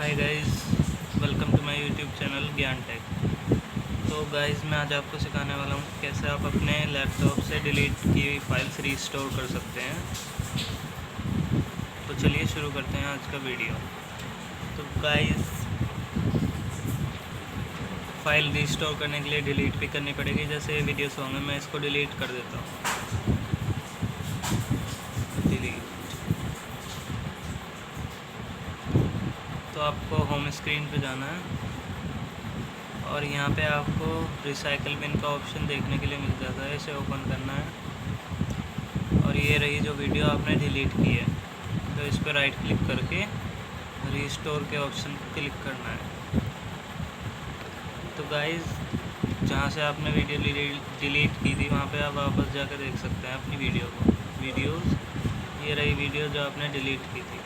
Hi guys, welcome to my YouTube channel Gyan tech. तो guys मैं आज आपको सिखाने वाला हूँ कैसे आप अपने लैपटॉप से डिलीट की हुई फाइल्स रीस्टोर कर सकते हैं। तो चलिए शुरू करते हैं आज का वीडियो। तो गाइस फाइल रीस्टोर करने के लिए डिलीट भी करनी पड़ेगी। जैसे ये वीडियो सॉन्ग है, मैं इसको डिलीट कर देता हूँ। डिलीट। तो आपको होम स्क्रीन पे जाना है और यहाँ पे आपको रिसाइकल बिन का ऑप्शन देखने के लिए मिल जाता है। इसे ओपन करना है और ये रही जो वीडियो आपने डिलीट की है। तो इस पर राइट क्लिक करके रीस्टोर के ऑप्शन पर क्लिक करना है। तो गाइस जहाँ से आपने वीडियो डिलीट की थी वहाँ पे आप वापस जाकर देख सकते हैं अपनी वीडियोज़। ये रही वीडियो जो आपने डिलीट की थी।